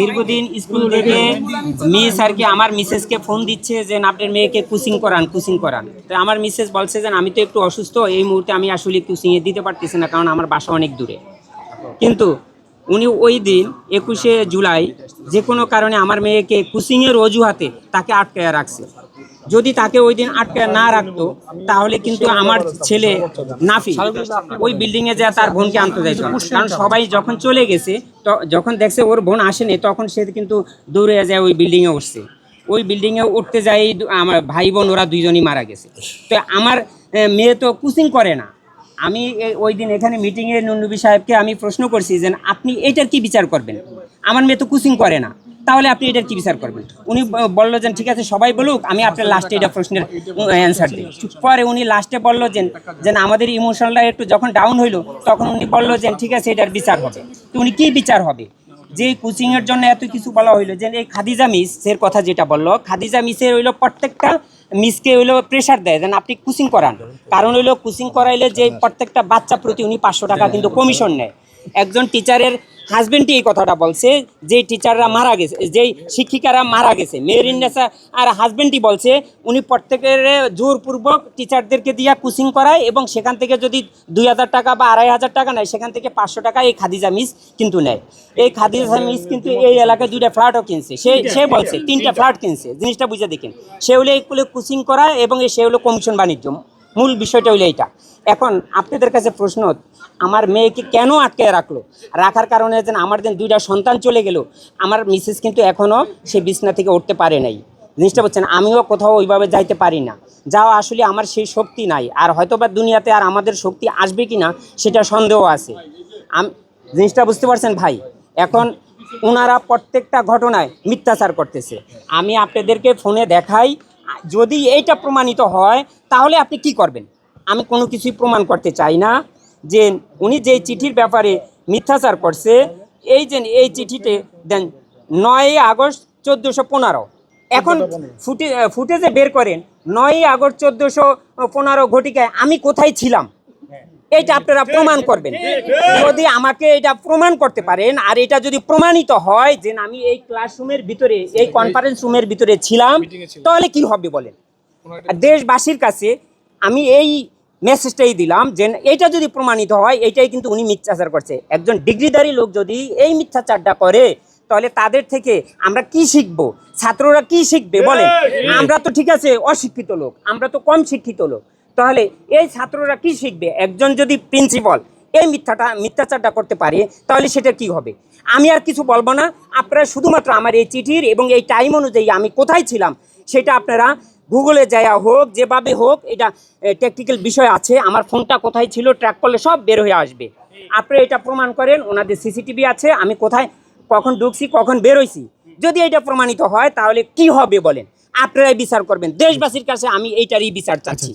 দীর্ঘদিন স্কুল থেকে মিস আর কি আমার মিসেসকে ফোন দিচ্ছে যে আপনার মেয়েকে কোচিং করান। তো আমার মিসেস বলছে যে আমি তো একটু অসুস্থ, এই মুহূর্তে আমি আসলে কোচিংয়ে দিতে পারতেছি না, কারণ আমার বাসা অনেক দূরে। কিন্তু উনি ওই দিন 21শে জুলাই যে কোনো কারণে আমার মেয়েকে কোচিংয়ের অজুহাতে তাকে আটকায় রাখছে। যদি তাকে ওই দিন আটকায় না রাখতো তাহলে কিন্তু আমার ছেলে নাফি ওই বিল্ডিংয়ে যা তার বোনকে আনতে যাইতো না। কারণ সবাই যখন চলে গেছে, যখন দেখছে ওর বোন আসেনি, তখন সে কিন্তু দৌড়ে যায় ওই বিল্ডিংয়ে উঠছে। ওই বিল্ডিংয়ে উঠতে যাই আমার ভাই বোন ওরা দুইজনই মারা গেছে। তো আমার মেয়ে তো কোচিং করে না। আমি ওই দিন এখানে মিটিংয়ে নুনবী সাহেবকে আমি প্রশ্ন করছি যে আপনি এটার কি বিচার করবেন, আমার মেয়ে তো কোচিং করে না, তাহলে আপনি এটার কি বিচার করবেন। উনি বললো যে ঠিক আছে সবাই বলুক, আমি আপনার লাস্টে এটা প্রশ্নের অ্যান্সার দিই। পরে উনি লাস্টে বললো যে আমাদের ইমোশনালটা একটু যখন ডাউন হইলো, তখন উনি বললো যে ঠিক আছে এটার বিচার হবে। তো উনি কী বিচার হবে, যে কোচিংয়ের জন্য এত কিছু বলা হইলো, যে এই খাদিজা মিসের কথা যেটা বললো, খাদিজা মিসের হইলো প্রত্যেকটা মিসকে হইলো প্রেশার দেয় যেন আপনি কোচিং করান। কারণ হইলো কোচিং করাইলে যে প্রত্যেকটা বাচ্চা প্রতি উনি 500 টাকা কিন্তু কমিশন নেয়। একজন টিচারের হাজবেন্ডই এই কথাটা বলছে, যেই টিচাররা মারা গেছে, যেই শিক্ষিকারা মারা গেছে, মেরিন্ডাসা আর হাজবেন্ডই বলছে উনি প্রত্যেকের জোরপূর্বক টিচারদেরকে দিয়া কোচিং করায়, এবং সেখান থেকে যদি 2000 টাকা বা 2500 টাকা নেয়, সেখান থেকে 500 টাকা এই খাদিজা মিস কিন্তু নেয়। এই খাদিজা মিস কিন্তু এই এলাকায় 2টা ফ্ল্যাটও কিনছে, সে বলছে 3টা ফ্ল্যাট কিনছে। জিনিসটা বুঝে দেখেন, সে হলে এইগুলো কোচিং করায় এবং সে হলো কমিশন বাণিজ্য। মূল বিষয়টা হইলো এইটা। এখন আপনাদের কাছে প্রশ্ন, আমার মেয়েকে কেন আটকে রাখার কারণে যেন আমার যেন 2টা সন্তান চলে গেল, আমার মিসেস কিন্তু এখনও সে বিছনা থেকে উঠতে পারে নাই। জিনিসটা বলছেন, আমিও কোথাও ওইভাবে যাইতে পারি না, যাও আসলে আমার সেই শক্তি নাই। আর হয়তো বা দুনিয়াতে আর আমাদের শক্তি আসবে কি না সেটা সন্দেহ আছে। জিনিসটা বুঝতে পারছেন ভাই? এখন ওনারা প্রত্যেকটা ঘটনায় মিথ্যাচার করতেছে। আমি আপনাদেরকে ফোনে দেখাই, যদি এইটা প্রমাণিত হয় তাহলে আপনি কি করবেন। আমি কোনো কিছুই প্রমাণ করতে চাই না যে উনি যে চিঠির ব্যাপারে মিথ্যাচার করছে। এই চিঠিতে দেন 9ই আগস্ট 1415। এখন ফুটেজে বের করেন 9ই আগস্ট 1415 ঘটিকায় আমি কোথায় ছিলাম, এইটা আপনারা প্রমাণ করবেন। যদি আমাকে এটা প্রমাণ করতে পারেন, আর এটা যদি প্রমাণিত হয় যে আমি এই ক্লাসরুমের ভিতরে, এই কনফারেন্স রুমের ভিতরে ছিলাম, তাহলে কি হবে বলেন। দেশবাসীর কাছে আমি এই মেসেজটাই দিলাম যে এইটা যদি প্রমাণিত হয়, এইটাই কিন্তু উনি মিথ্যাচার করছে। একজন ডিগ্রিধারী লোক যদি এই মিথ্যাচারটা করে, তাহলে তাদের থেকে আমরা কি শিখব, ছাত্ররা কি শিখবে বলেন। আমরা তো ঠিক আছে অশিক্ষিত লোক, আমরা তো কম শিক্ষিত লোক, তাহলে এই ছাত্ররা কি শিখবে। একজন যদি প্রিন্সিপাল এই মিথ্যাচারটা করতে পারে, তাহলে সেটা কি হবে। আমি আর কিছু বলবো না, আপনারা শুধুমাত্র আমার এই চিঠির এবং এই টাইম অনুযায়ী আমি কোথায় ছিলাম সেটা আপনারা গুগলে যাওয়া হোক, যেভাবে হোক, এটা টেকনিক্যাল বিষয় আছে, আমার ফোনটা কোথায় ছিল ট্র্যাক করলে সব বের হয়ে আসবে। আপনারা এটা প্রমাণ করেন, ওনাদের সিসিটিভি আছে, আমি কোথায় কখন ঢুকছি কখন বেরোইছি। যদি এটা প্রমাণিত হয় তাহলে কি হবে বলেন, আপনারাই বিচার করবেন। দেশবাসীর কাছে আমি এইটারই বিচার চাচ্ছি।